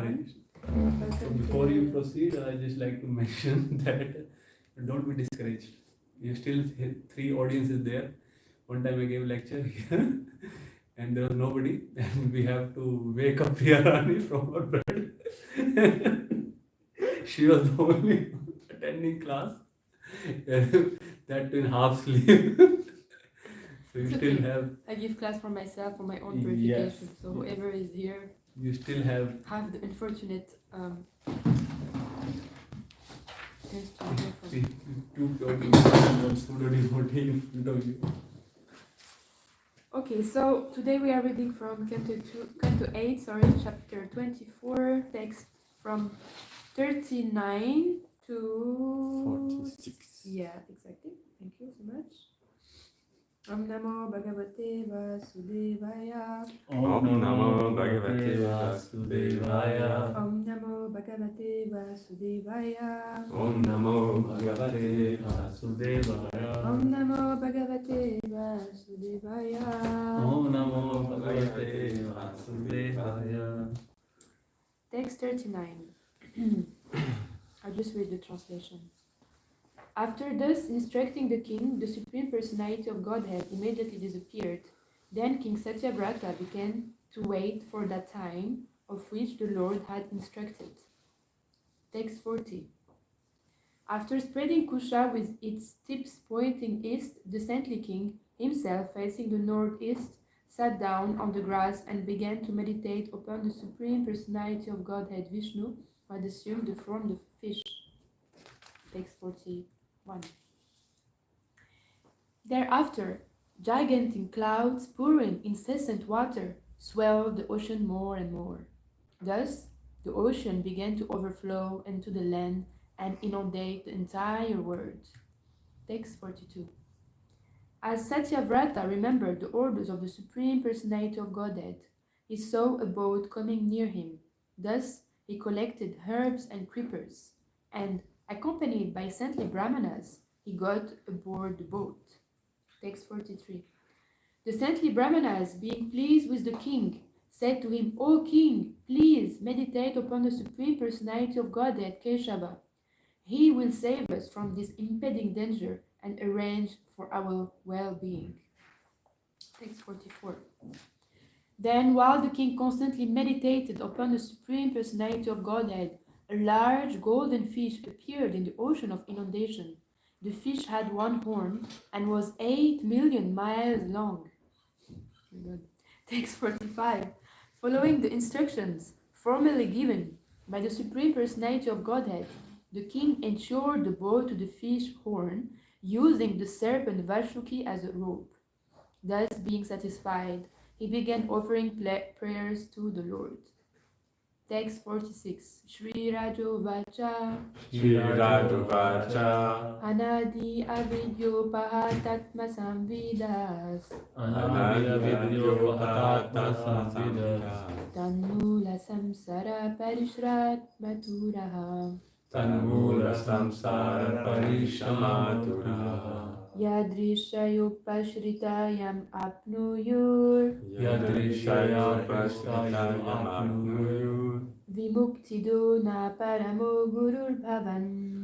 Hare Krishna. So before you proceed, I just like to mention that don't be discouraged. You still 3 audiences there. One time I gave a lecture here and there was nobody, and we have to wake up Harini from her bed. She was the only one attending class, that in half sleep. So you It's still okay. have. I give class for myself for my own Yes. purification. So whoever is here You still have. the unfortunate chance to hear from. Okay, so today we are reading from Canto 8, chapter 24, text from 39 to 46. Yeah, exactly. Thank you so much. Om Namo Bhagavate Vasudevaya. Om Namo Bhagavate Vasudevaya. Om Namo Bhagavate Vasudevaya. Om Namo Bhagavate Vasudevaya. Om Namo Bhagavate Vasudevaya. Om Namo Bhagavate Vasudevaya. Text 39. I'll just read the translation. After thus instructing the king, the Supreme Personality of Godhead immediately disappeared. Then King Satyavrata began to wait for that time of which the Lord had instructed. Text 40. After spreading Kusha with its tips pointing east, the saintly king, himself facing the northeast, sat down on the grass and began to meditate upon the Supreme Personality of Godhead Vishnu, who had assumed the form of fish. Text 41. Thereafter, gigantic clouds pouring incessant water swelled the ocean more and more. Thus, the ocean began to overflow into the land and inundate the entire world. Text 42. As Satyavrata remembered the orders of the Supreme Personality of Godhead, he saw a boat coming near him. Thus, he collected herbs and creepers, and, accompanied by saintly brahmanas, he got aboard the boat. Text 43. The saintly brahmanas, being pleased with the king, said to him, O king, please meditate upon the Supreme Personality of Godhead, Keshava. He will save us from this impending danger and arrange for our well-being. Text 44. Then, while the king constantly meditated upon the Supreme Personality of Godhead, a large golden fish appeared in the ocean of inundation. The fish had one horn and was 8 million miles long. Text 45. Following the instructions formally given by the Supreme Personality of Godhead, the king ensured the boat to the fish horn, using the serpent Vashuki as a rope. Thus, being satisfied, he began offering prayers to the Lord. Text 46. Shri Rajo Vacha. Shri Rajo Vacha. Anadi avidyo pahatatma samvidas. Anadi avidyo pahatatma samvidas. Tanmula samsara parishrat maturaha. Tanmula samsara parishamaturaha. Yadrishayopashritayam apnuyur. Yadrishayopashritayam apnuyur. Vimuktido na paramo gurur bhavan.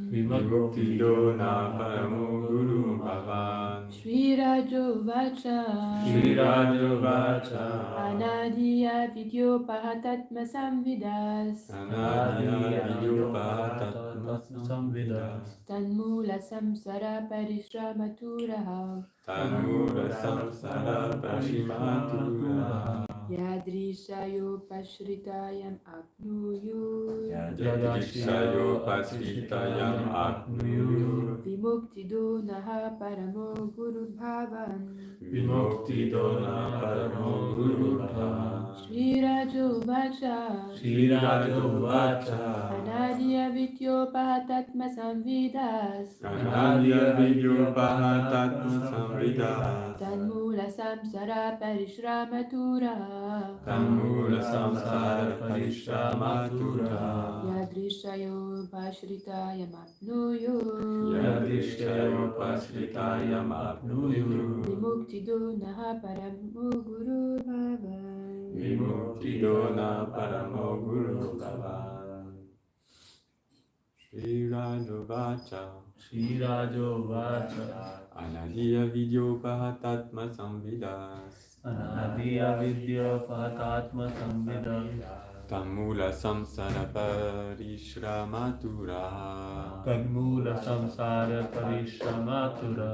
Vimuktido na paramo guru bhavan. Shri Rajo Vacha. Shri Rajo Vacha. Anadiya vidyo pahatatma samvidas. Anadiya vidyo pahatatma samvidas. Tanmula samsara parishramaturaha. Tanmula samsara parishamaturaha. Yadrishayopashritayam apnuyur. Yadrishayopashritayam apnuyur. Vimuktido naha paramo gurur bhavan. Vimuktido na paramo guru bhavan. Shri Rajo Vacha. Shri Rajo Vacha. Anadiya vidyo pahatatma samvidas. Anadiya vidyo pahatatma samvidas. Tanmula samsara parishramaturaha. Tanmula samsara parishamaturaha. Yadrishayopashritayam apnuyur. Yadrishayopashritayam apnuyur. Vimuktido naha paramo guru bhavan. Vimuktidona paramo guru bhavan. Shri Rajovacha. Shri Rajovacha. Anadiya vidyopahatatma samvidas. Anadiya vidya pahatatma samvidam. Tamula samsara parishramaturaha. Tadmula samsara parishamatura.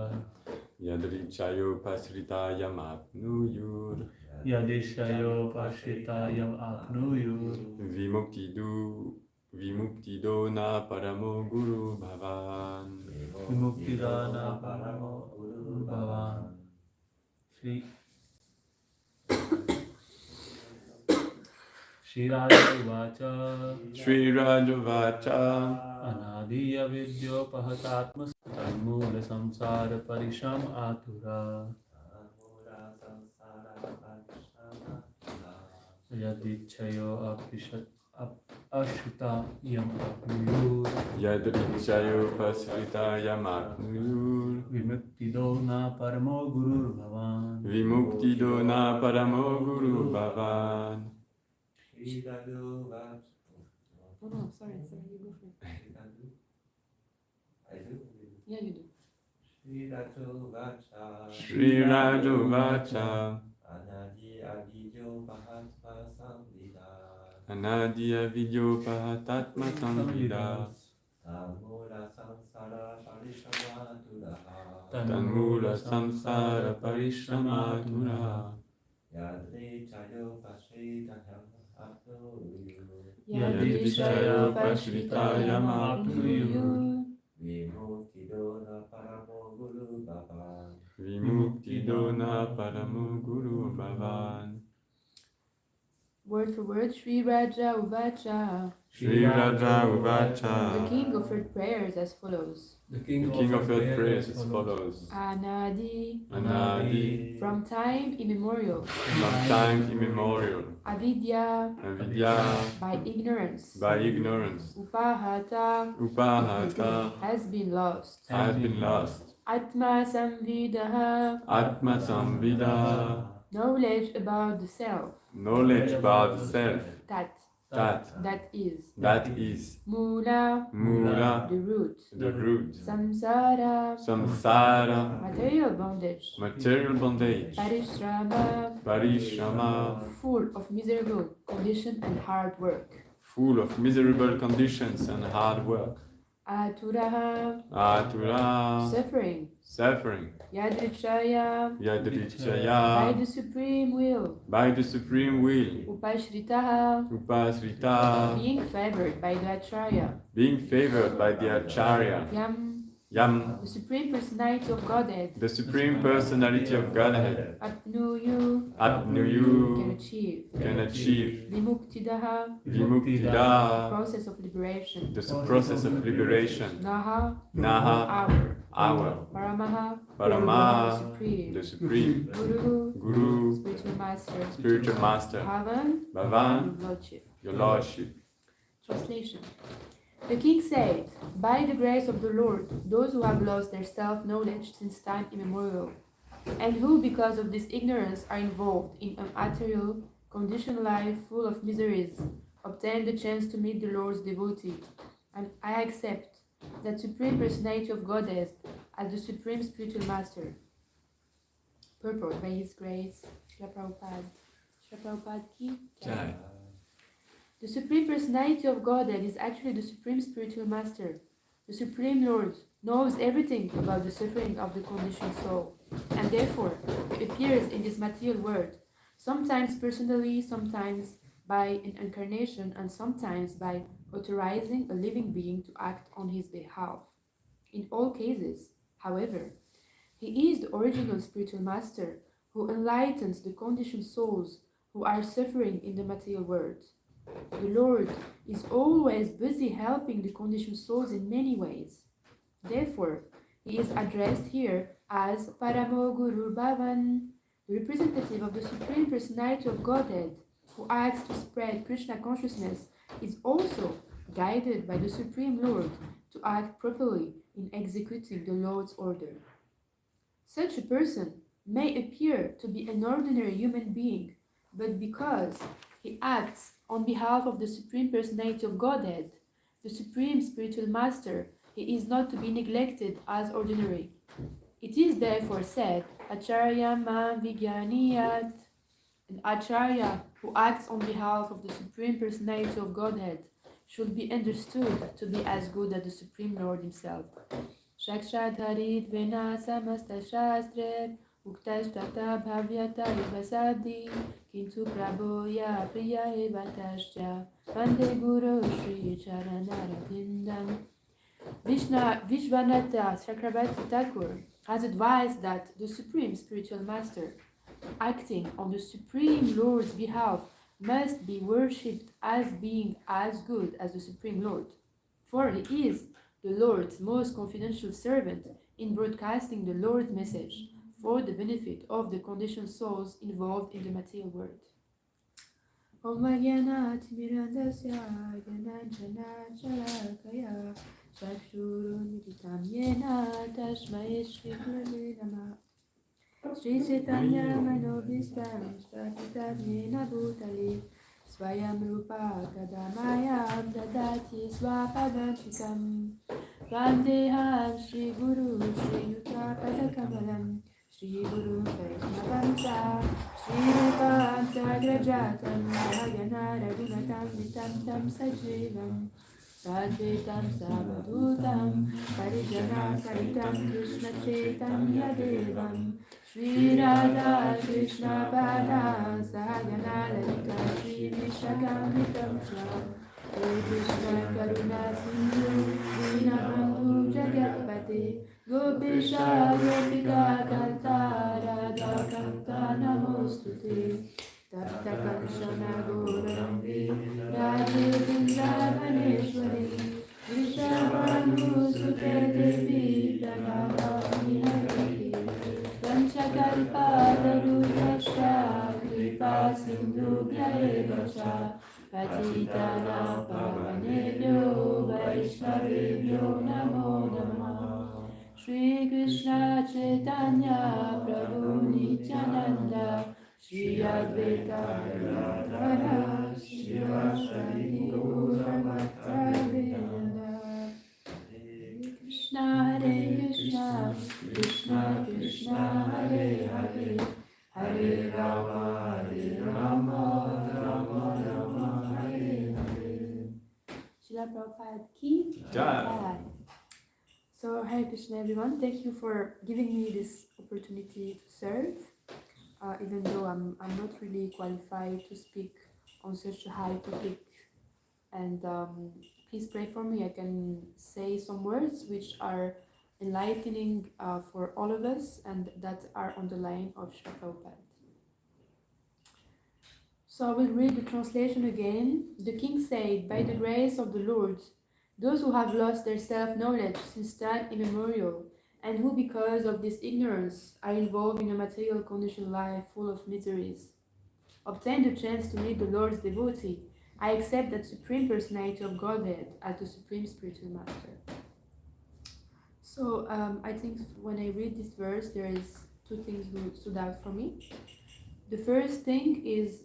Yadrichayo pasritaya mapnuyur. Yadishayo pashitayam apnuyur. Vimuktidona paramo guru bhavan. Vimuktidana paramo guru bhavan. Shri Rajovacha. Shri Rajovacha. Anadiya vidyo pahatatma tadmula samsara parisham atura. Yadichayo ashita yam apnuyur. Yadrichayo pasritaya mapnuyur. Vimuktidona paramo guru bhavan. Vimuktidona paramo guru bhavan. Oh no, sorry, you go for it. Yeah, you do. Shri Rajovacha. Anadiya vidyo pahatatma samvidas. Tanmula samsara parishramaturaha. Yadrichayo pasritaya mapnuyur. Vimuktidona paramo guru bhavan. Word for word, Shri Raja Uvacha. Shri Raja The Uvacha. king offered prayers as follows. The The king offered prayers as follows. Anadi, Anadi, from time immemorial. from time immemorial. Avidya, Avidya, by ignorance. by ignorance. Upahata, Upahata, has been lost. has been lost. Atma Samvidaha, Atma samvida, knowledge about the self. knowledge about the self. That is. Mula, The root. the root. Samsara, Samsara, material bondage. material bondage. Parishrama, Parishrama, full of miserable condition and hard work. full of miserable conditions and hard work. Aturaha, Atura, suffering. suffering. Yadrichaya, by Yadrichaya, the supreme will. by the supreme will. Upashritaha, Upasrita, being favored by the Acharya. being favored by the Acharya. Yam, the supreme personality of Godhead. The supreme personality of Godhead. Apnuyu, Apnuyu, can achieve. Vimuktidaha, Vimuktida, process of liberation. the process of liberation. Naha, Naha, our. our. Paramaha, Parama, the the supreme. Guru, Guru, spiritual master. spiritual master. Bhavan, Bhavan, your lordship. your lordship. Translation. The king said, by the grace of the Lord, those who have lost their self-knowledge since time immemorial, and who because of this ignorance are involved in a material, conditioned life full of miseries, obtain the chance to meet the Lord's devotee. And I accept that Supreme Personality of Godhead as the Supreme Spiritual Master. Purport by His Grace, Srila Prabhupada. Srila Prabhupada ki jai. The Supreme Personality of Godhead is actually the Supreme Spiritual Master. The Supreme Lord knows everything about the suffering of the conditioned soul, and therefore He appears in this material world, sometimes personally, sometimes by an incarnation, and sometimes by authorizing a living being to act on His behalf. In all cases, however, He is the original Spiritual Master who enlightens the conditioned souls who are suffering in the material world. The Lord is always busy helping the conditioned souls in many ways. Therefore, He is addressed here as Paramo Guru Bhavan, the representative of the Supreme Personality of Godhead, who acts to spread Krishna Consciousness, is also guided by the Supreme Lord to act properly in executing the Lord's order. Such a person may appear to be an ordinary human being, but because he acts on behalf of the Supreme Personality of Godhead, the Supreme Spiritual Master, he is not to be neglected as ordinary. It is therefore said, Acharya mam vigyaniyat. An Acharya who acts on behalf of the Supreme Personality of Godhead should be understood to be as good as the Supreme Lord himself. Shakshadharit vena samasta shastre uktastata bhavyata evasabdi kintu prabhoya priya evatasya vande guru shri charanarabindam. Vishwanatha Chakrabarti Thakur has advised that the Supreme Spiritual Master, acting on the Supreme Lord's behalf, must be worshipped as being as good as the Supreme Lord, for he is the Lord's most confidential servant in broadcasting the Lord's message for the benefit of the conditioned souls involved in the material world. Om Jnana Timirandasya Jnananjana Shalakaya Chakshurumilitam Yena Tasmai Shri Gurave Namah. Shri Chaitanya Manobhistam Svapitam Yena Bhutale Swayam Rupa Kadamayam Dadati Swapadantikam Vandeham Shri Guru Shri Yuta Padakamalam Shri Guru Vaishnavamsa Shri Rupam Sagrajatam Mahayana Raghunatam Vitam Tam Sajivam Sadvetam Savadhutam Parijana Saritam Krishna Chaitanya Devam Shri Radha Krishna Pada Sahagana Lalita Shri Vishakamitam Sham Hare Krishna Karuna Sindhu Dinabandhu Jagatpate Gopisha Gopika Kanta Radha Kanta Namostute Tapta Kanshana Gourangi Radhe Vrindavaneshwari Vishabhanu Sute Devi Pranamami Hare Panchakalpa Tarubhasya Kripa Sindhubhya Eva Cha Patitana Pavanebhyo Vaishnavebhyo Namo Namah. Shri Krishna Chaitanya Prabhu Nityananda Shri Advaita Gadadhara Shri Vasari Gaura Bhaktavrinda. Hare Krishna Krishna Krishna Hare Hare Hare Rama Rama Rama Hare Hare. Srila Prabhupada ki jai. So Hare Krishna everyone, thank you for giving me this opportunity to serve. Even though I'm not really qualified to speak on such a high topic, and please pray for me. I can say some words which are enlightening for all of us and that are on the line of Srila Prabhupada. So I will read the translation again. The king said, by the grace of the Lord, those who have lost their self-knowledge since time immemorial, and who because of this ignorance are involved in a material conditioned life full of miseries, obtain the chance to meet the Lord's devotee. I accept that Supreme Personality of Godhead as the Supreme Spiritual Master. So I think when I read this verse, there is two things that stood out for me. The first thing is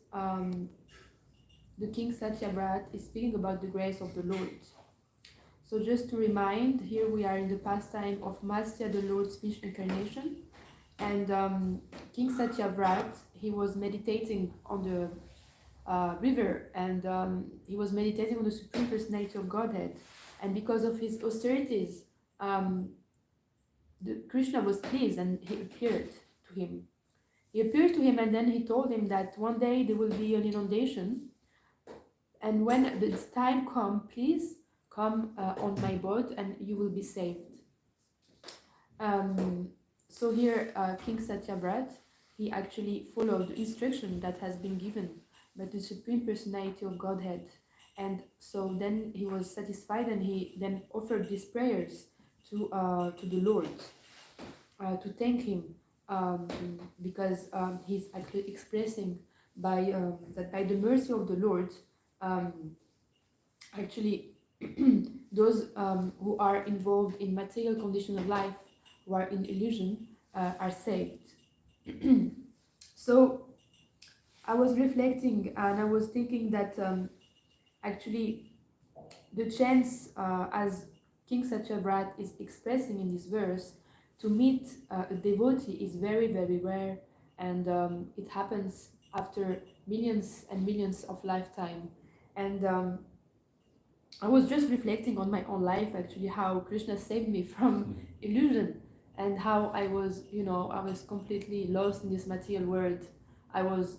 the King Satyavrat is speaking about the grace of the Lord. So just to remind, here we are in the pastime of Matsya, the Lord's fish incarnation, and King Satyavrat, he was meditating on the river, and he was meditating on the Supreme Personality of Godhead, and because of his austerities, Krishna was pleased and he appeared to him. And then he told him that one day there will be an inundation, and when this time comes, please come on my boat and you will be saved. So here King Satyavrat, he actually followed the instruction that has been given by the Supreme Personality of Godhead, and so then he was satisfied, and he then offered these prayers to the Lord to thank him, because he's actually expressing that by the mercy of the Lord, actually those who are involved in material condition of life, who are in illusion, are saved. So I was reflecting and I was thinking that actually the chance, as King Satyavrat is expressing in this verse, to meet a devotee is very, very rare, and it happens after millions and millions of lifetime. And I was just reflecting on my own life, actually, how Krishna saved me from illusion, and how I was, I was completely lost in this material world. I was,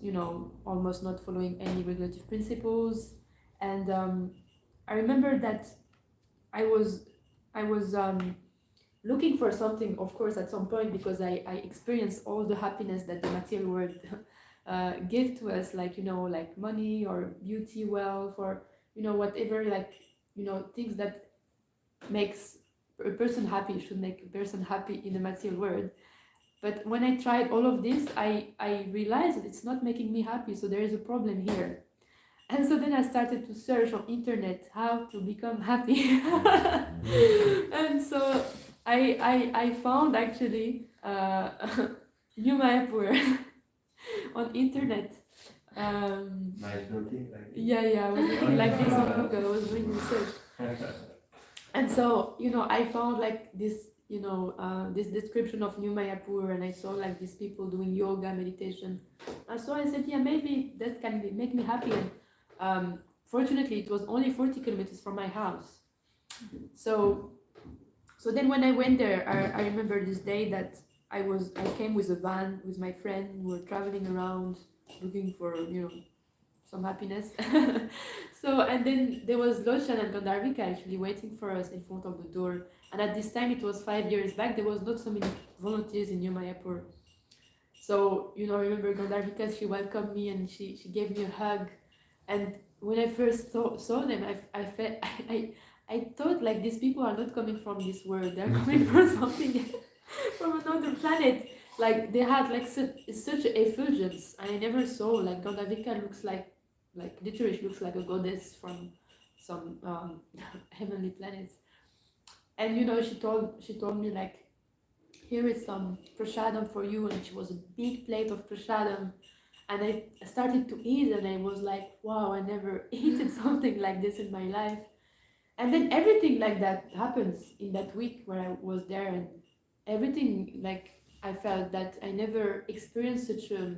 almost not following any regulative principles, and I remember that I was looking for something, of course, at some point, because I experienced all the happiness that the material world give to us, like, like money or beauty, wealth, or, whatever, like, things that makes a person happy should make a person happy in the material world. But when I tried all of this, I realized that it's not making me happy, so there is a problem here. And so then I started to search on internet how to become happy. And so I found actually New Mayapur on internet. Yeah, I was looking like this on Google. I was doing research. And so, I found like this, this description of New Mayapur, and I saw like these people doing yoga, meditation. And so I said, yeah, maybe that can make me happy. And fortunately, it was only 40 kilometers from my house. So then when I went there, I remember this day that I came with a van with my friend. We were traveling around looking for, some happiness. So, and then there was Loshan and Gandharvika actually waiting for us in front of the door. And at this time, it was 5 years back, there was not so many volunteers in New Mayapur. So, I remember Gandharvika, she welcomed me and she gave me a hug. And when I first saw them, I thought like these people are not coming from this world, they're coming from something, from another planet. Like they had like such an effulgence. I never saw, like, Gandharvika looks like literally she looks like a goddess from some heavenly planets. And she told me like, here is some prasadam for you, and she was a big plate of prasadam. And I started to eat, and I was like, wow, I never eaten something like this in my life. And then everything like that happens in that week where I was there, and everything, like, I felt that I never experienced such a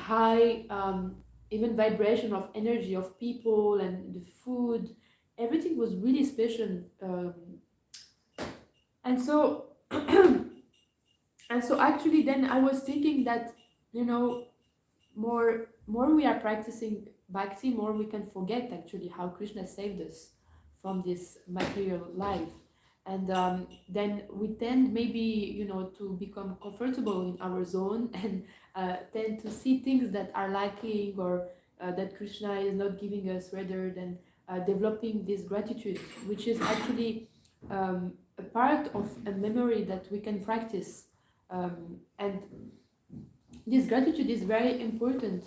high, even vibration of energy of people and the food. Everything was really special. And so, and so actually then I was thinking that, more we are practicing bhakti, more we can forget actually how Krishna saved us from this material life. And then we tend maybe, to become comfortable in our zone and tend to see things that are lacking, or that Krishna is not giving us, rather than developing this gratitude, which is actually a part of a memory that we can practice. And this gratitude is very important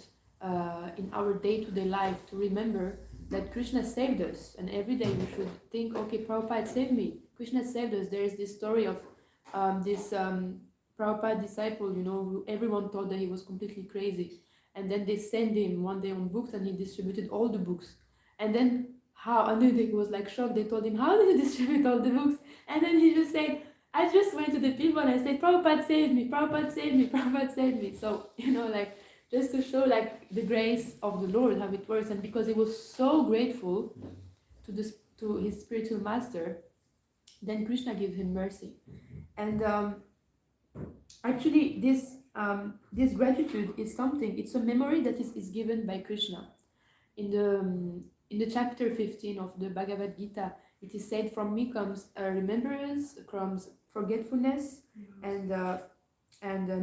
in our day-to-day life, to remember that Krishna saved us, and every day we should think, okay, Prabhupada saved me, Krishna saved us. There is this story of this Prabhupada disciple, who everyone thought that he was completely crazy, and then they sent him one day on books, and he distributed all the books. And then he was like shocked. They told him, how did you distribute all the books? And then he just said, I just went to the people and I said, Prabhupada saved me, Prabhupada saved me, Prabhupada saved me. So, like, just to show like the grace of the Lord, how it works. And because he was so grateful to his spiritual master, then Krishna gave him mercy. And actually this gratitude is something, it's a memory that is given by Krishna. In the chapter 15 of the Bhagavad Gita, it is said, from me comes remembrance, comes forgetfulness, and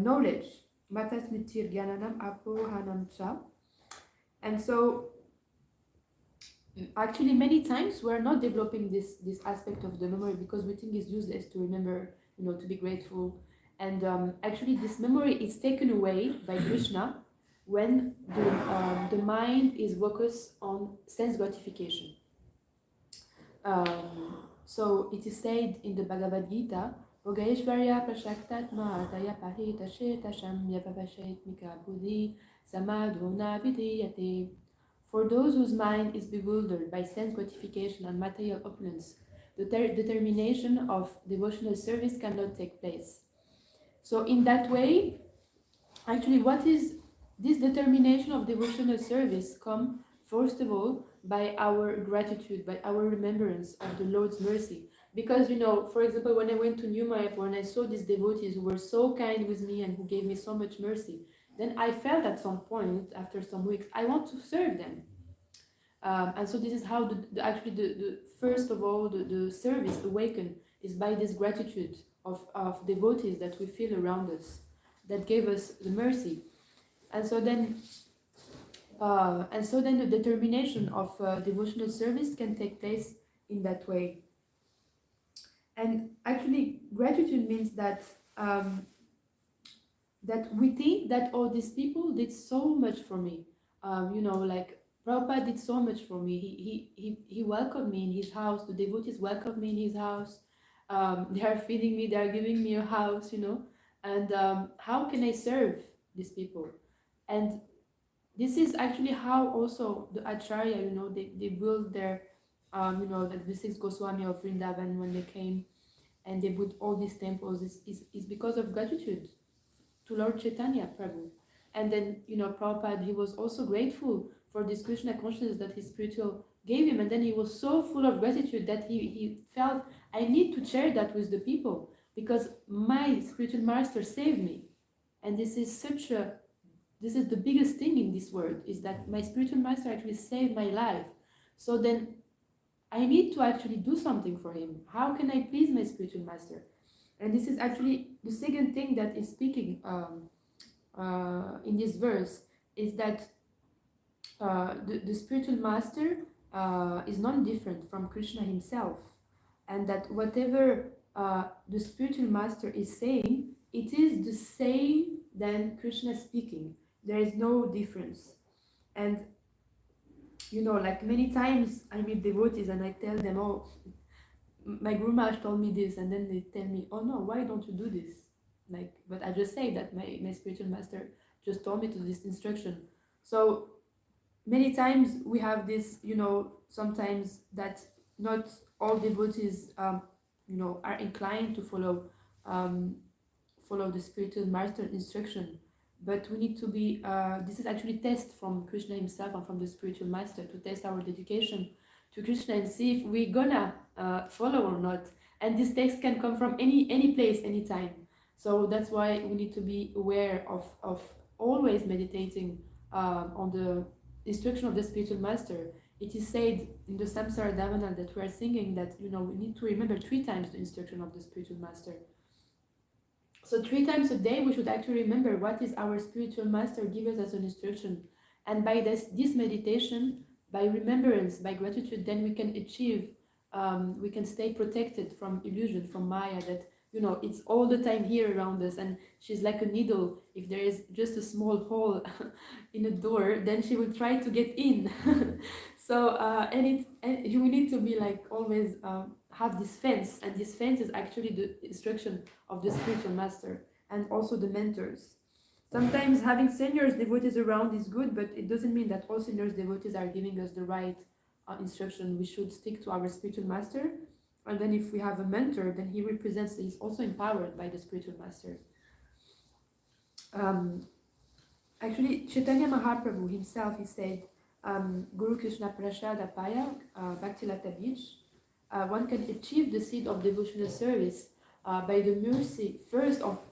knowledge. Matasmitir Gyananam Apohanam Cha. And so actually many times we're not developing this aspect of the memory because we think it's useless to remember, to be grateful. And actually this memory is taken away by Krishna when the mind is focused on sense gratification. So it is said in the Bhagavad Gita, Bhogeshvarya prashaktatma ardaya pahita shetasham yavavashet mika buddhi samadhona videyate. For those whose mind is bewildered by sense gratification and material opulence, the determination of devotional service cannot take place. So in that way, actually, what is this determination of devotional service come, first of all, by our gratitude, by our remembrance of the Lord's mercy. Because, for example, when I went to New Mayapur and I saw these devotees who were so kind with me and who gave me so much mercy, then I felt at some point, after some weeks, I want to serve them. And so this is how the first of all, the service awakened is by this gratitude of devotees that we feel around us, that gave us the mercy. And so then the determination of devotional service can take place in that way. And actually, gratitude means that that we think that these people did so much for me. Like Prabhupada did so much for me. He welcomed me in his house. The devotees welcomed me in his house. They are feeding me. They are giving me a house. And how can I serve these people? And this is actually how also the Acharya, they built their, the six Goswami of Vrindavan when they came, and they built all these temples. Is because of gratitude to Lord Chaitanya Prabhu. And then, Prabhupada, he was also grateful for this Krishna consciousness that his spiritual gave him. And then he was so full of gratitude that he felt, I need to share that with the people because my spiritual master saved me. And this is the biggest thing in this world, is that my spiritual master actually saved my life. So then I need to actually do something for him. How can I please my spiritual master? And this is actually the second thing that is speaking in this verse, is that the spiritual master is not different from Krishna himself, and that whatever the spiritual master is saying, it is the same than Krishna speaking. There is no difference. And like many times I meet devotees and I tell them, oh, my Guru Maharaj told me this, and then they tell me, oh no, why don't you do this? But I just say that my spiritual master just told me to do this instruction. So many times we have this, sometimes that not all devotees, are inclined to follow the spiritual master instruction. But we need to be, this is actually test from Krishna himself and from the spiritual master to test our dedication to Krishna and see if we're gonna follow or not. And this text can come from any place, anytime. So that's why we need to be aware of always meditating on the instruction of the spiritual master. It is said in the Samsara Davanal that we are singing that, we need to remember 3 times the instruction of the spiritual master. So 3 times a day, we should actually remember what is our spiritual master give us as an instruction. And by this meditation, by remembrance, by gratitude, then we can achieve, we can stay protected from illusion, from Maya, that, it's all the time here around us. And she's like a needle. If there is just a small hole in a door, then she will try to get in. So, and you need to be like always have this fence. And this fence is actually the instruction of the spiritual master and also the mentors. Sometimes having seniors devotees around is good, but it doesn't mean that all seniors devotees are giving us the right instruction. We should stick to our spiritual master. And then if we have a mentor, then he represents, he's also empowered by the spiritual master. Actually, Chaitanya Mahaprabhu himself, he said, Guru Krishna Prasada Paya, Bhakti Lata Beach, one can achieve the seed of devotional service by the mercy,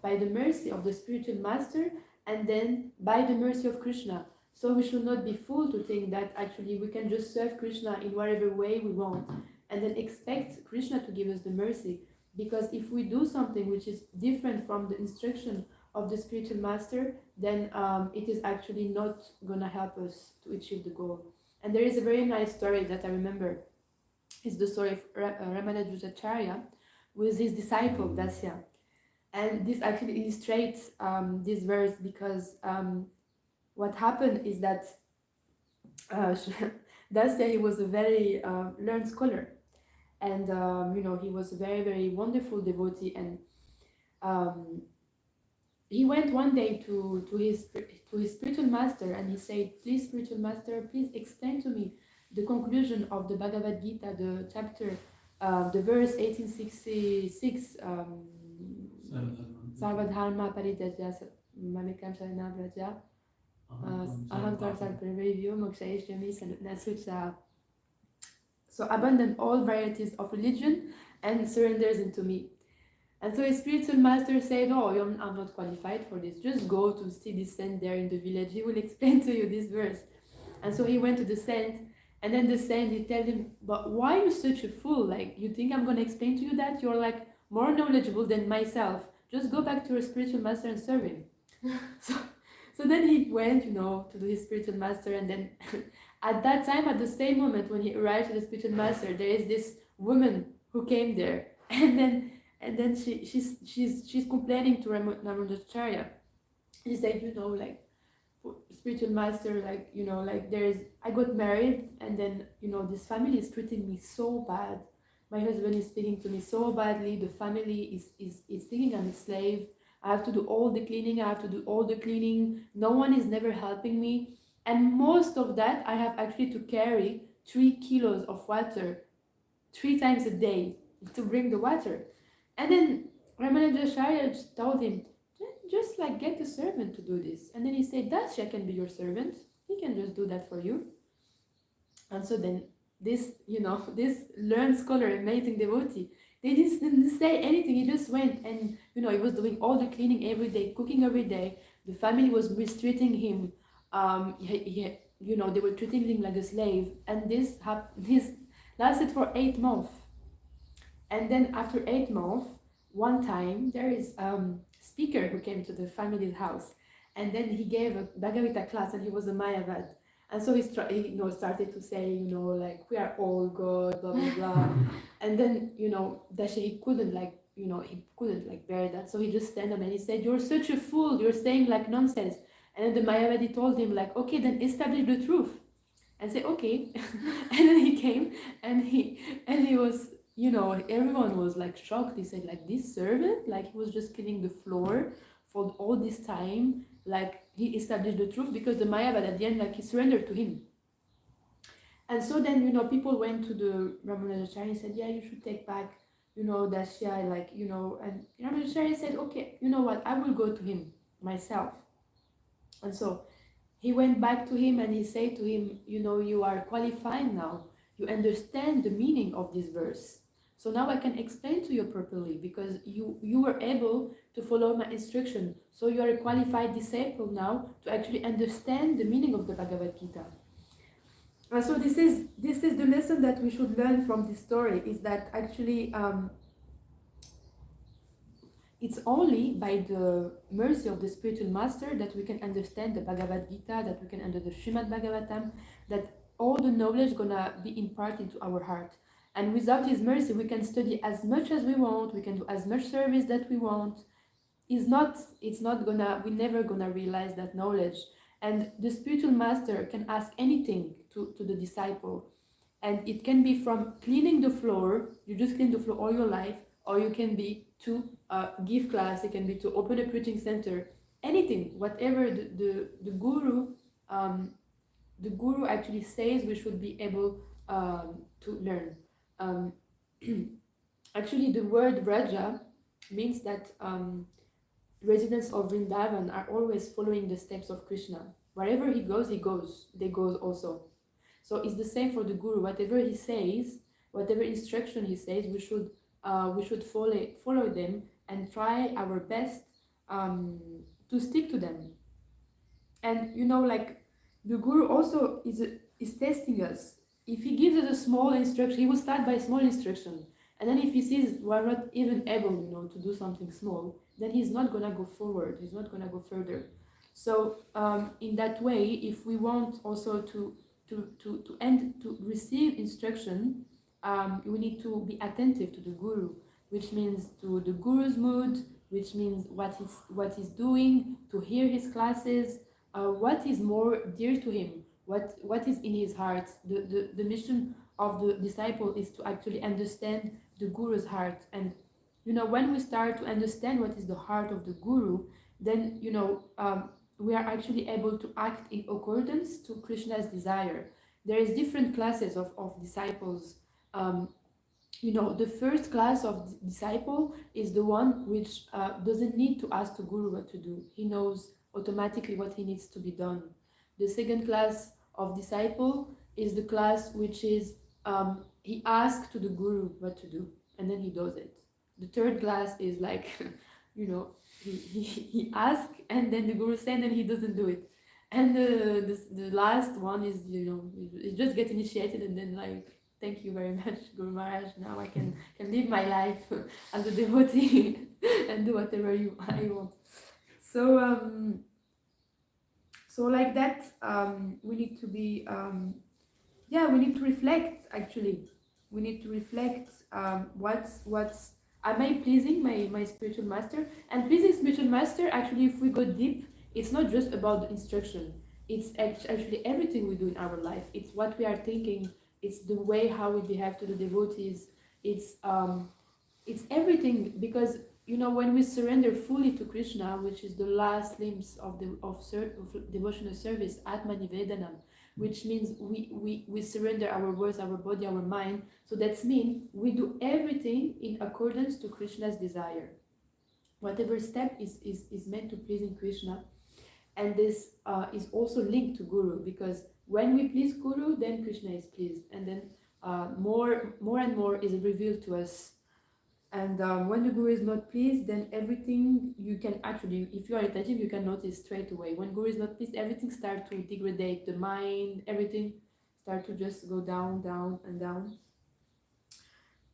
by the mercy of the spiritual master, and then by the mercy of Krishna. So we should not be fooled to think that actually we can just serve Krishna in whatever way we want and then expect Krishna to give us the mercy. Because if we do something which is different from the instruction of the spiritual master, then it is actually not gonna help us to achieve the goal. And there is a very nice story that I remember. It's the story of Ramanujacharya with his disciple Dasya. And this actually illustrates this verse, because what happened is that Dasya, he was a very learned scholar, and he was a very, very wonderful devotee, and he went one day to his spiritual master, and he said, "Please, spiritual master, please explain to me the conclusion of the Bhagavad Gita, the chapter, the verse 1866, Sarvadharma Parijajya Mamekam Sharanam Vraja Aham Tarsal Prevevyo Mokshayishyami Sanutnasucha." So abandon all varieties of religion and surrenders into me. And so his spiritual master said, "Oh, I'm not qualified for this. Just go to see the saint there in the village. He will explain to you this verse." And so he went to the saint, and then the saint, he told him, "But why are you such a fool? Like, you think I'm going to explain to you that? You're like more knowledgeable than myself. Just go back to your spiritual master and serve him." So then he went, to his spiritual master, and then at that time, at the same moment when he arrived to the spiritual master, there is this woman who came there, and then she's complaining to Ramanujacharya. She said, spiritual master, I got married, and then this family is treating me so bad. My husband is speaking to me so badly. The family is thinking I'm a slave. I have to do all the cleaning. No one is never helping me, and most of that I have actually to carry 3 kilos of water 3 times a day to bring the water. And then Ramanujacharya told him, just get a servant to do this. And then he said, Dasya can be your servant. He can just do that for you. And so then this learned scholar, amazing devotee, they just didn't say anything. He just went, and he was doing all the cleaning every day, cooking every day. The family was mistreating him. They were treating him like a slave. And this lasted for 8 months. And then after 8 months, one time there is speaker who came to the family's house, and then he gave a Bhagavata class, and he was a mayapur. And so he started to say, we are all God, blah blah blah. And then that he couldn't bear that, so he just stand up and he said, "You're such a fool, you're saying nonsense." And then the mayapur told him okay, then establish the truth. And say, "Okay." And then he came, and he was, everyone was shocked. He said, this servant, he was just cleaning the floor for all this time, he established the truth, because the mayapur at the end, he surrendered to him. And so then, people went to the Ramanujacharya and said, "Yeah, you should take back, Dasya, and Ramanujacharya said, "Okay, you know what, I will go to him myself." And so he went back to him, and he said to him, "You are qualified now. You understand the meaning of this verse. So now I can explain to you properly, because you were able to follow my instruction. So you are a qualified disciple now to actually understand the meaning of the Bhagavad Gita." And so this is the lesson that we should learn from this story, is that actually it's only by the mercy of the spiritual master that we can understand the Bhagavad Gita, that we can understand the Shrimad Bhagavatam, that all the knowledge gonna be imparted into our heart. And without his mercy, we can study as much as we want, we can do as much service that we want. We're never gonna realize that knowledge. And the spiritual master can ask anything to the disciple. And it can be from cleaning the floor, you just clean the floor all your life, or you can be to give class, it can be to open a preaching center, anything, whatever the guru actually says we should be able to learn. Actually, the word Vraja means that residents of Vrindavan are always following the steps of Krishna. Wherever he goes, they go also. So it's the same for the guru. Whatever he says, whatever instruction he says, we should follow them and try our best to stick to them. And the guru also is testing us. If he gives us a small instruction, he will start by a small instruction. And then if he sees we're not even able, to do something small, then he's not gonna go forward. He's not gonna go further. So in that way, if we want also to receive instruction, we need to be attentive to the guru, which means to the guru's mood, which means what he's doing, to hear his classes, what is more dear to him, what is in his heart. The mission of the disciple is to actually understand the guru's heart. And when we start to understand what is the heart of the guru, then we are actually able to act in accordance to Krishna's desire. There is different classes of disciples. The first class of disciple is the one which doesn't need to ask the guru what to do. He knows automatically what he needs to be done. The second class of disciple is the class which is he asks to the guru what to do and then he does it. The third class is like, he asks and then the guru says and then he doesn't do it. And the last one is, you just get initiated and then like, thank you very much, Guru Maharaj. Now I can live my life as a devotee and do whatever I want. So like that, we need to be, we need to reflect actually. We need to reflect what's am I pleasing my spiritual master? And pleasing spiritual master, actually, if we go deep, it's not just about the instruction. It's actually everything we do in our life. It's what we are thinking. It's the way how we behave to the devotees. It's everything, because when we surrender fully to Krishna, which is the last limbs of devotional service, Atma Nivedanam, which means we surrender our words, our body, our mind. So that means we do everything in accordance to Krishna's desire. Whatever step is meant to pleasing Krishna. And this is also linked to Guru, because when we please Guru, then Krishna is pleased, and then more and more is revealed to us. And when the Guru is not pleased, then everything you can actually, if you are attentive, you can notice straight away. When Guru is not pleased, everything starts to degrade, the mind, everything starts to just go down, down, and down.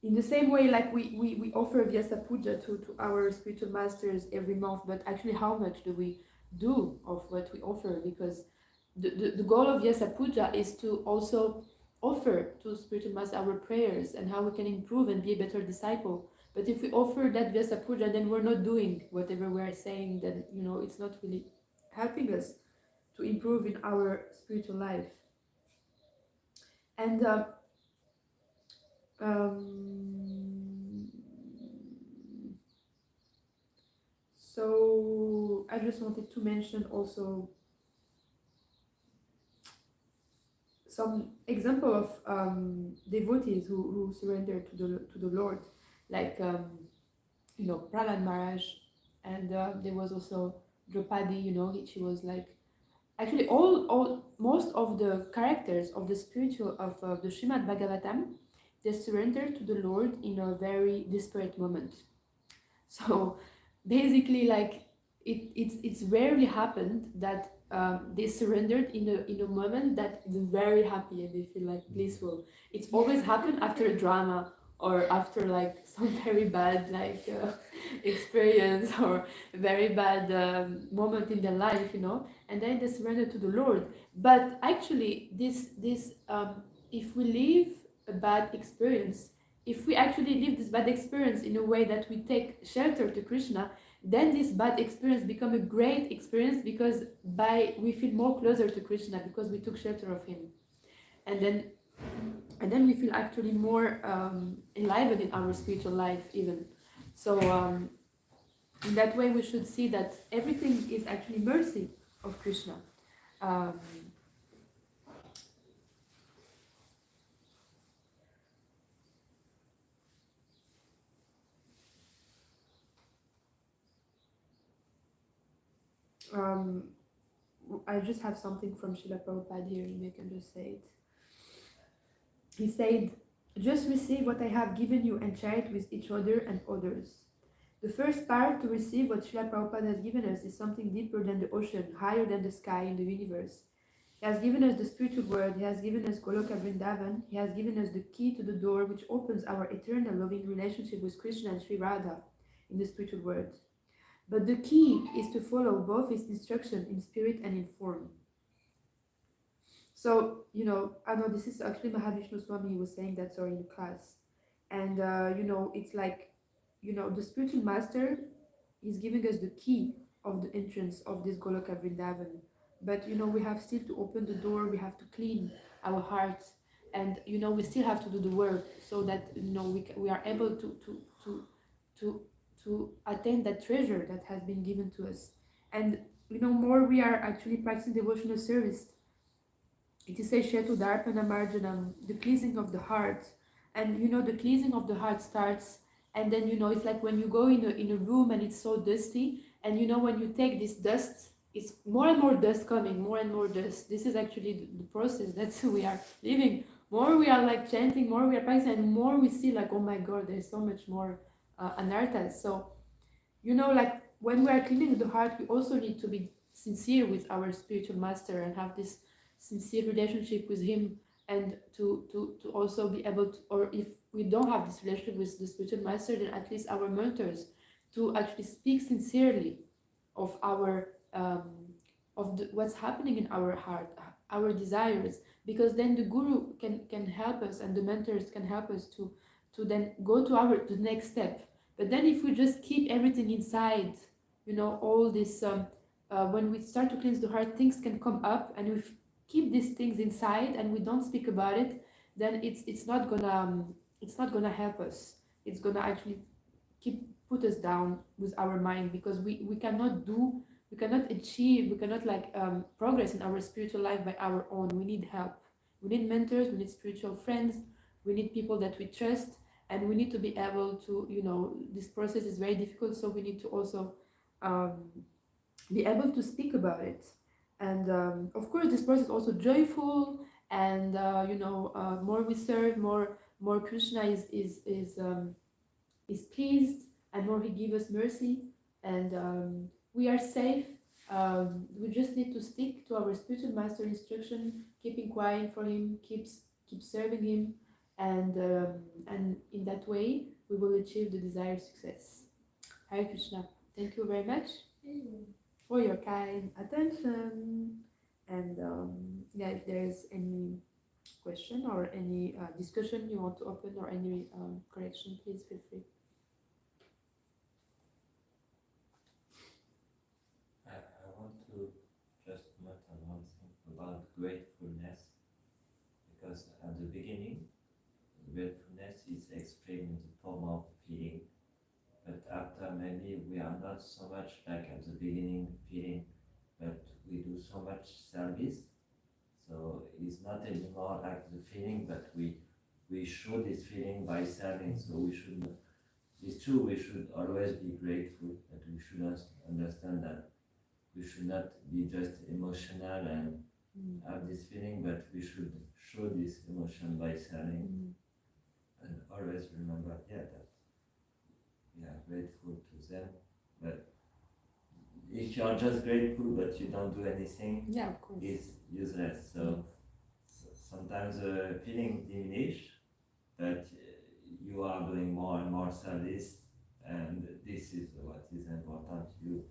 In the same way, like we offer Vyasa Puja to our spiritual masters every month, but actually how much do we do of what we offer? Because the goal of Vyasa Puja is to also offer to spiritual master our prayers and how we can improve and be a better disciple. But if we offer that Vyasa Puja, then we're not doing whatever we're saying, then it's not really helping us to improve in our spiritual life. And so I just wanted to mention also some example of devotees who surrender to the Lord, like Prahlad Maharaj, and there was also Draupadi. She was like, actually most of the characters of the spiritual of the Srimad Bhagavatam, they surrender to the Lord in a very desperate moment. So basically, like it's rarely happened that they surrendered in a moment that is very happy and they feel like blissful. It's always happened after a drama or after like some very bad experience or very bad moment in their life, and then they surrender to the Lord. But actually, this if we live a bad experience, if we actually live this bad experience in a way that we take shelter to Krishna, then this bad experience become a great experience, because we feel more closer to Krishna because we took shelter of him, and then we feel actually more enlivened in our spiritual life even. So in that way we should see that everything is actually mercy of Krishna. I just have something from Srila Prabhupada here, and I can just say it. He said, "Just receive what I have given you and share it with each other and others." The first part to receive what Srila Prabhupada has given us is something deeper than the ocean, higher than the sky in the universe. He has given us the spiritual world, He has given us Goloka Vrindavan, He has given us the key to the door which opens our eternal loving relationship with Krishna and Sri Radha in the spiritual world. But the key is to follow both His instruction in spirit and in form. So, I know this is actually Mahavishnu Swami was saying that, sorry, in class. And, it's like, the spiritual master is giving us the key of the entrance of this Goloka Vrindavan. But, we have still to open the door, we have to clean our hearts. And, we still have to do the work so that, we are able to attain that treasure that has been given to us. And more we are actually practicing devotional service, it is says Shetu Darpana Marjanam, the cleansing of the heart. And the cleansing of the heart starts, and then it's like when you go in a room and it's so dusty, and when you take this dust, it's more and more dust coming, more and more dust. This is actually the process that we are living. More we are like chanting, more we are practicing, and more we see like, oh my god, there's so much more anarthas. So like when we are cleaning the heart, we also need to be sincere with our spiritual master and have this sincere relationship with him, and to also be able to, or if we don't have this relationship with the spiritual master, then at least our mentors, to actually speak sincerely of our what's happening in our heart, our desires, because then the guru can help us, and the mentors can help us to then go to the next step. But then if we just keep everything inside, all this when we start to cleanse the heart, things can come up, and we keep these things inside and we don't speak about it, then it's not gonna help us. It's gonna actually put us down with our mind, because we cannot achieve, we cannot progress in our spiritual life by our own. We need help. We need mentors, we need spiritual friends, we need people that we trust, and we need to be able to, this process is very difficult, so we need to also be able to speak about it. And of course this process is also joyful, and more we serve, more Krishna is pleased, and more he gives us mercy, and we are safe. We just need to stick to our spiritual master instruction, keep inquiring for him, keep serving him, and in that way we will achieve the desired success. Hare Krishna. Thank you very much for your kind attention. And yeah, if there is any question or any discussion you want to open, or any correction, please feel free. I want to just note on one thing about gratefulness, because at the beginning, gratefulness is explained in the form of feeling, but after maybe we are not so much like at the beginning feeling, but we do so much service, so it's not anymore like the feeling, but we show this feeling by serving. So we should, it's true, we should always be grateful, but we should understand that we should not be just emotional and have this feeling, but we should show this emotion by serving. And always remember, that we are grateful to them. But if you are just grateful but you don't do anything, of course, it's useless. So sometimes the feeling diminish, but you are doing more and more service, and this is what is important. You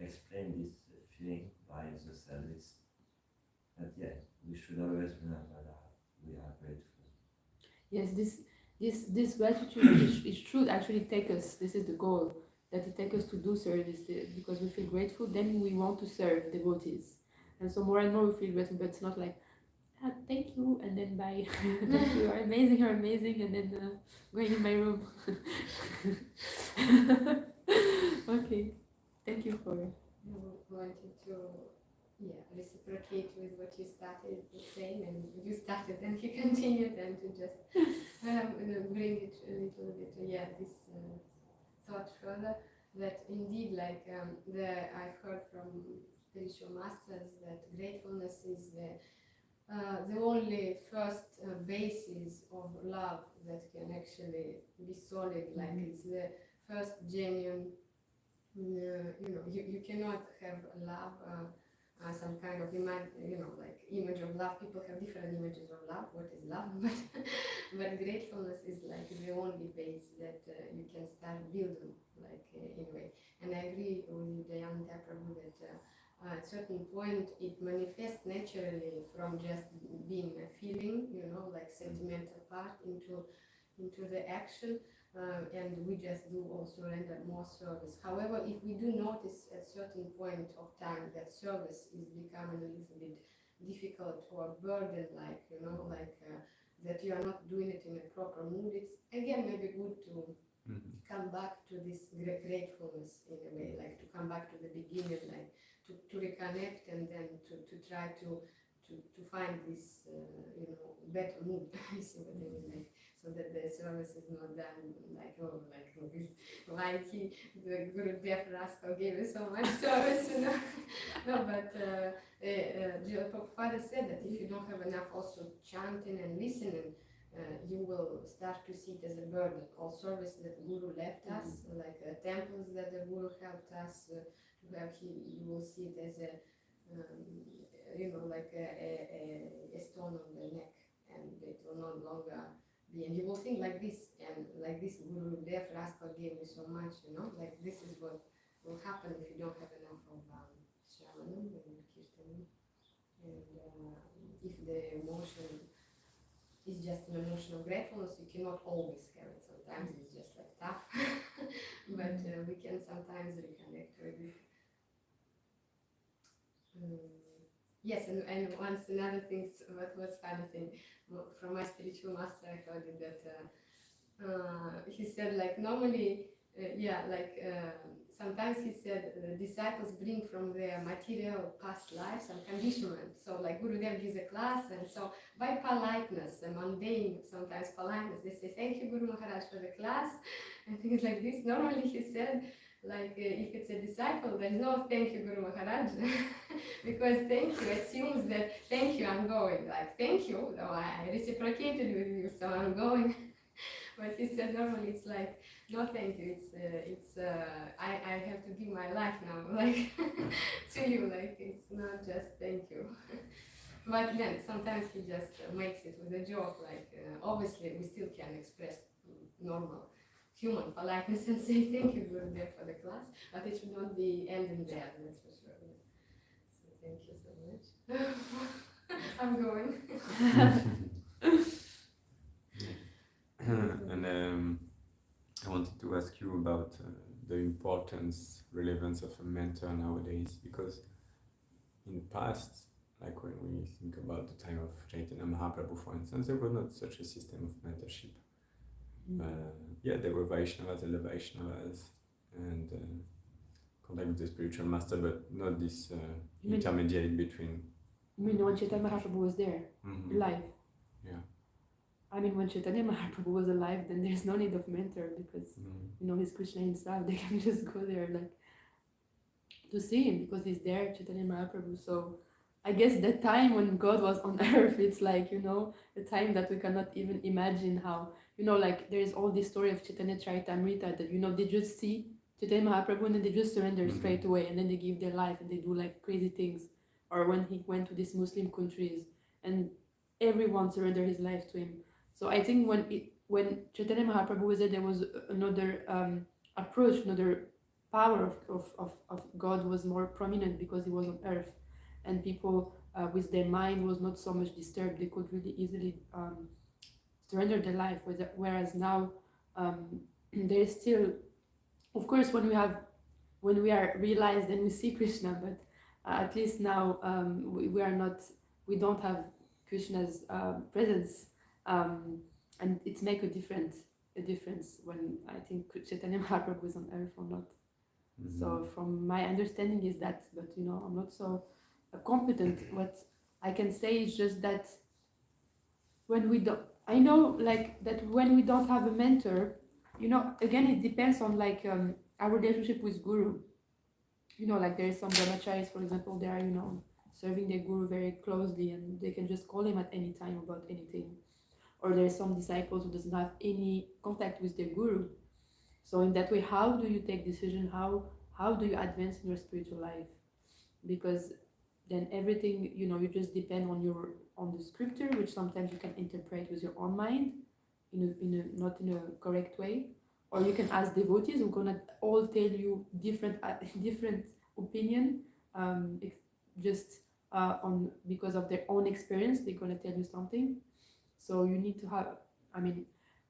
explain this feeling by the service. But we should always remember that we are grateful. Yes, this gratitude it should actually take us. This is the goal, that it takes us to do service, because we feel grateful. Then we want to serve devotees, and so more and more we feel grateful. But it's not like, thank you, and then bye. Thank you, you're amazing, and then going in my room. Okay, thank you for. I wanted to reciprocate with what you started saying, and you started and you continued, and to just bring it a little bit, this thought further, that indeed, I've heard from spiritual masters that gratefulness is the only first basis of love that can actually be solid. Like it's the first genuine. You cannot have love, some kind of image of love. People have different images of love. What is love? But gratefulness is like the only base that you can start building, in a way. And I agree with Dayananda Prabhu that at a certain point it manifests naturally from just being a feeling, sentimental part into the action. And we just do also render more service. However, if we do notice at a certain point of time that service is becoming a little bit difficult or burden, that you are not doing it in a proper mood, it's again maybe good to come back to this gratefulness in a way, like to come back to the beginning, like to reconnect and then to try to find this, better mood. You see what I mean? Like, so that the service is not done like, oh, like this, why the Guru Dev Rascal gave us so much service, No, but Prabhupada said that if you don't have enough also chanting and listening, you will start to see it as a burden. All service that Guru left us, like temples that the Guru helped us to have, you will see it as a, like a stone on the neck, and it will no longer be. And you will think like this, and like this Guru Dev Rascal gave me so much, like this is what will happen if you don't have enough of Shravanam and Kirtan. And if the emotion is just an emotion of gratefulness, you cannot always have it. Sometimes it's just like tough, but we can sometimes reconnect with it. Yes, and once another thing, what was funny thing, from my spiritual master I heard it that he said like normally, sometimes he said disciples bring from their material past life some conditionment. So like Gurudev gives a class, and so by politeness, a mundane sometimes politeness, they say thank you Guru Maharaj for the class and things like this. Normally he said like if it's a disciple, there's no thank you Guru Maharaj because thank you assumes that thank you, I'm going, like thank you, so I reciprocated with you, so I'm going. But he said normally it's like no thank you, it's I have to give my life now, like to you, like it's not just thank you. But then sometimes he just makes it with a joke, like obviously we still can express normal human politeness and say thank you Gurudev for the class, but it should not be ending there, that's for sure. So thank you so much. I'm going. And I wanted to ask you about the importance, relevance of a mentor nowadays, because in the past, like when we think about the time of Chaitanya Mahaprabhu, for instance, there was not such a system of mentorship. There were Vaishnavas and the Vaishnavas and contact with the spiritual master, but not this intermediate between. You mean when Chaitanya Mahaprabhu was there, live? Yeah. I mean, when Chaitanya Mahaprabhu was alive, then there's no need of mentor because, he's Krishna himself. They can just go there, like, to see him because he's there, Chaitanya Mahaprabhu. So I guess the time when God was on earth, it's like, the time that we cannot even imagine how, like, there's all this story of Chaitanya Charitamrita that, they just see Chaitanya Mahaprabhu and then they just surrender straight away and then they give their life and they do, like, crazy things. Or when he went to these Muslim countries and everyone surrendered his life to him. So I think when Chaitanya Mahaprabhu was there was another approach, another power of God was more prominent because he was on earth, and people with their mind was not so much disturbed. They could really easily surrender their life. Whereas now there is still, of course, when we are realized and we see Krishna, but at least now we don't have Krishna's presence. And it's make a difference when I think Chaitanya Mahaprabhu is on earth or not. So from my understanding is that, but I'm not so competent. What I can say is just that when we don't, I know like that when we don't have a mentor, again it depends on like our relationship with Guru. Like there is some brahmacharis, for example, they are serving their Guru very closely and they can just call him at any time about anything. Or there's some disciples who doesn't have any contact with their Guru. So in that way, how do you take decision? How do you advance in your spiritual life? Because then everything, you just depend on the scripture, which sometimes you can interpret with your own mind, not in a correct way. Or you can ask devotees who are gonna all tell you different opinion, just because of their own experience, they're gonna tell you something. So you need to have,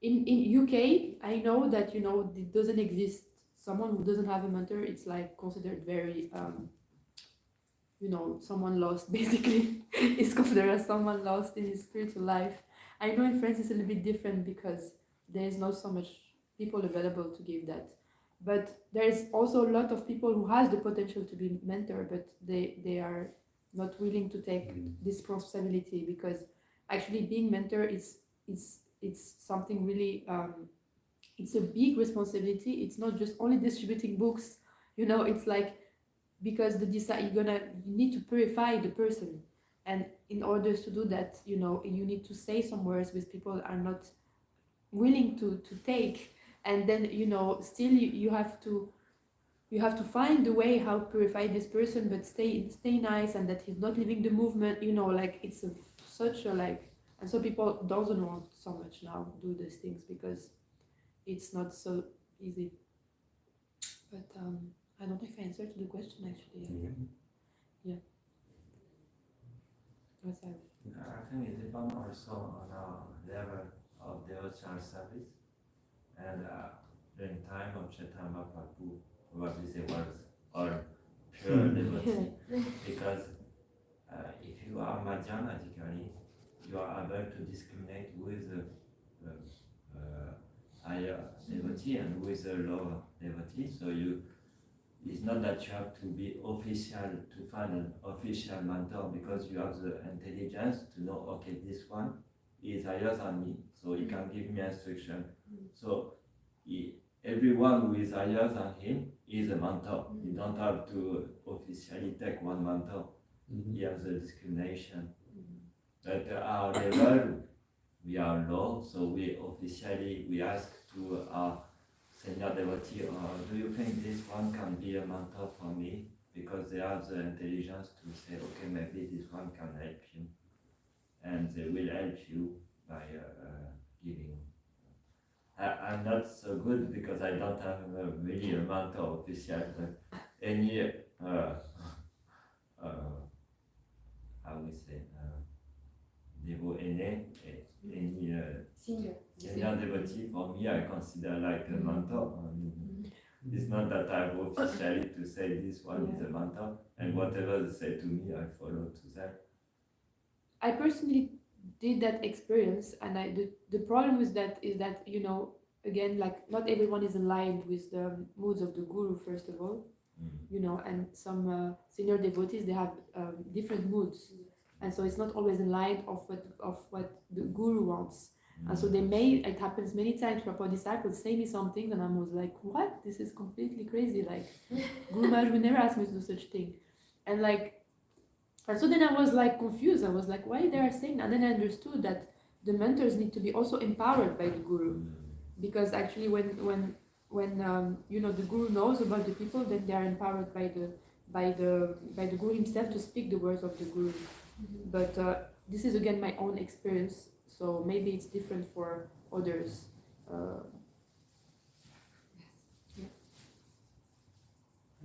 in UK, I know that, it doesn't exist. Someone who doesn't have a mentor, it's like considered very, someone lost, basically. It's considered as someone lost in his spiritual life. I know in France it's a little bit different because there is not so much people available to give that. But there is also a lot of people who has the potential to be mentor, but they are not willing to take this responsibility, because actually being mentor is it's something really it's a big responsibility. It's not just only distributing books, it's like, because the desai, you need to purify the person, and in order to do that, you need to say some words which people are not willing to take, and then still you have to find the way how to purify this person, but stay nice, and that he's not leaving the movement, like it's such a like, and so people doesn't want so much now do these things because it's not so easy. But I don't know if I answered to the question actually. Yeah. What's that? I think it depends also on our level of devotional service, and during time of Chaitanya Prabhu, probably they was all pure devotee, because if you are madhyamatically, you are able to discriminate who is a higher devotee and who is a lower devotee. So it's not that you have to be official to find an official mentor, because you have the intelligence to know, okay, this one is higher than me, so he can give me instruction. So everyone who is higher than him is a mentor. You don't have to officially take one mentor. You have the discrimination. But our level, we are low, so we ask to our senior devotee, do you think this one can be a mentor for me? Because they have the intelligence to say, okay, maybe this one can help you. And they will help you by giving. I'm not so good because I don't have really a mentor official, but any, how we say, Devo aîné, any senior devotee, for me, I consider like a mentor. It's not that I have officially to say this one is a mentor, and whatever they say to me, I follow to them. I personally did that experience, and the problem with that is that, again, like not everyone is aligned with the moods of the guru, first of all, and some senior devotees, they have different moods. And so it's not always in line of what the guru wants. And so it happens many times, Prabhupada disciples say me something and I was like, what? This is completely crazy. Like, Guru Maharaj would never ask me to do such thing. And so then I was like confused. I was like, why they are saying that? And then I understood that the mentors need to be also empowered by the guru. Because actually when the guru knows about the people, then they are empowered by the guru himself to speak the words of the guru. But this is again my own experience, so maybe it's different for others. I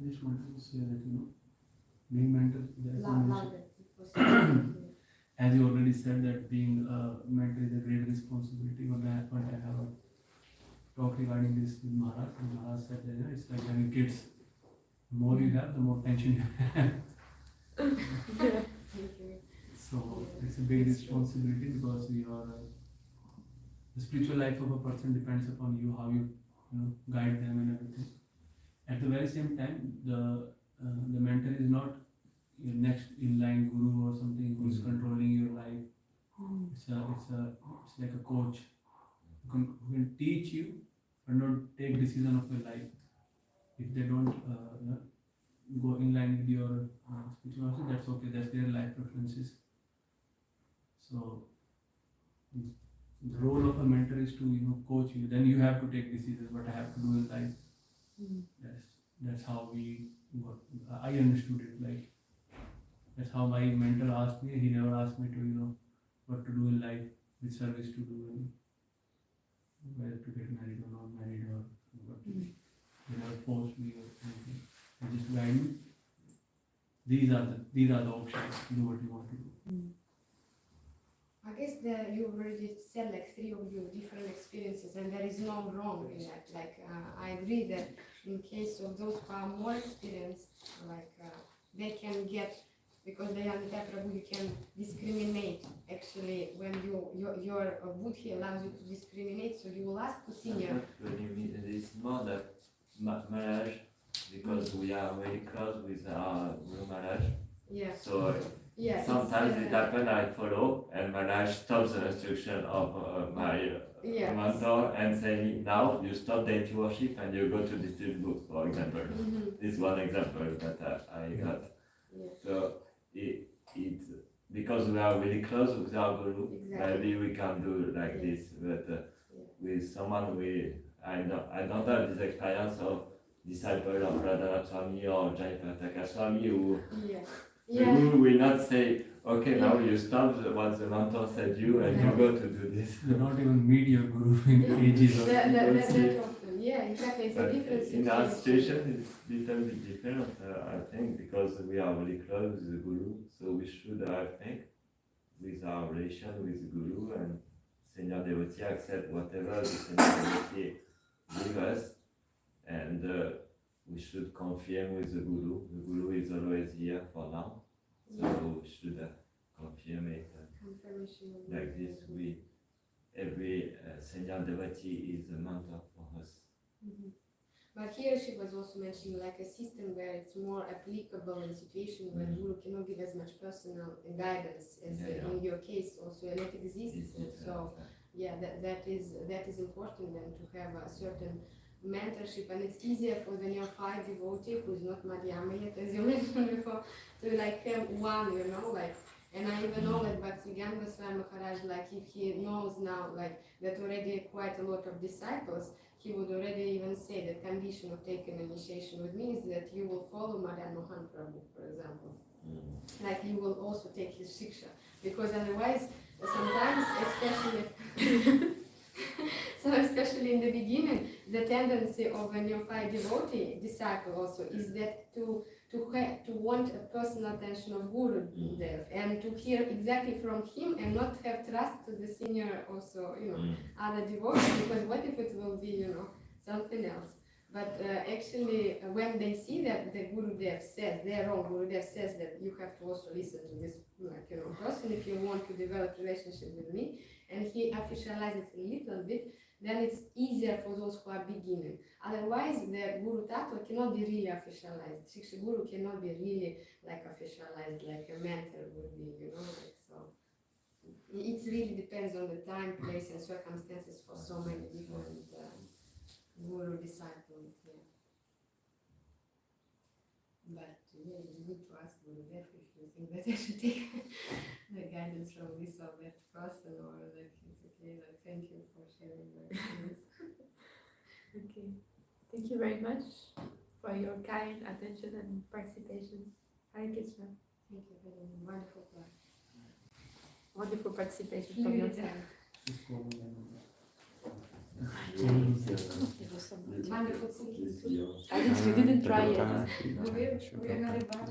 just wanted to say that being mentor, as you already said, that being a mentor is a great responsibility. When I have a talk regarding this with Maharaj, and Maharaj said that it's like having kids. The more you have, the more tension you have. So it's a big responsibility, because the spiritual life of a person depends upon you, how you guide them and everything. At the very same time, the mentor is not your next in line guru or something who is controlling your life. It's like a coach who can teach you but not take decision of your life. If they don't go in line with your spirituality, that's okay. That's their life preferences. So the role of a mentor is to coach you. Then you have to take decisions what I have to do in life. That's how I understood it. Like, that's how my mentor asked me. He never asked me to what to do in life, which service to do, and whether to get married or not married, or what to do. He never forced me or anything. He just guided me. These are the options. Do what you want to do. I guess you already said like 3 of your different experiences, and there is no wrong in that. Like I agree that in case of those who are more experienced, like they can get, because they are Prabhu, you can discriminate actually actually when your buddhi allows you to discriminate, so you will ask to senior. What do you mean? It's more that marriage, because we are very close with our Guru Maharaj. Yeah. So yeah, sometimes it happens I follow and Maharaj stops the instruction of my yeah. mentor and say, now you stop deity worship and you go to this book, for example. This is one example that I got. Yeah. So it's because we are really close with our Guru, Exactly. maybe we can do like this, but with someone I don't have this experience of disciple of Radha Swami or Jayapataka Swami who the Guru will not say, okay, now you stop what the mentor said you and you go to do this. You not even meet your guru in ages. Or That's often. Yeah, exactly. It's a different in our situation, it's a little bit different, I think, because we are really close with the Guru, so we should, I think, with our relation with the Guru and Senior Devotee, accept whatever the Senior Devotee give us, and we should confirm with the Guru. The Guru is always here for now, so we should confirm it. Confirmation. Like this, every Senior Devotee is a mentor for us. But here she was also mentioning like a system where it's more applicable in situation where Guru cannot give as much personal guidance as in your case also and it exists. So yeah, that is important then to have a certain mentorship, and it's easier for the neophyte devotee who's not Madhyama yet, as you mentioned before, to like have one, like. And I even know that Bhakti Yoga Maharaj, like if he knows now like that already quite a lot of disciples, he would already even say that condition of taking initiation with me is that you will follow Madan Mohan Prabhu, for example. Like you will also take his shiksha, because otherwise sometimes, especially in the beginning, the tendency of a neophyte devotee disciple also is that to want a personal attention of Guru there and to hear exactly from him and not have trust to the senior also, other devotees, because what if it will be, something else? But actually, when they see that the Gurudev says, their own Gurudev says that you have to also listen to this, person if you want to develop relationship with me, and he officializes a little bit, then it's easier for those who are beginning. Otherwise, the Guru Tattva cannot be really officialized. Shiksha Guru cannot be really like officialized like a mentor would be, so. It really depends on the time, place, and circumstances for so many different Guru disciples. Yeah. But it's good to ask Gurudev if you think that I should take the guidance from this or that person, or like it's okay, like thank you for sharing your experience. Okay. Thank you very much for your kind attention and participation. Hare Krishna. Thank you for the wonderful class. Wonderful participation from your side. It was so much. Wonderful cookies. We didn't try it. We're not about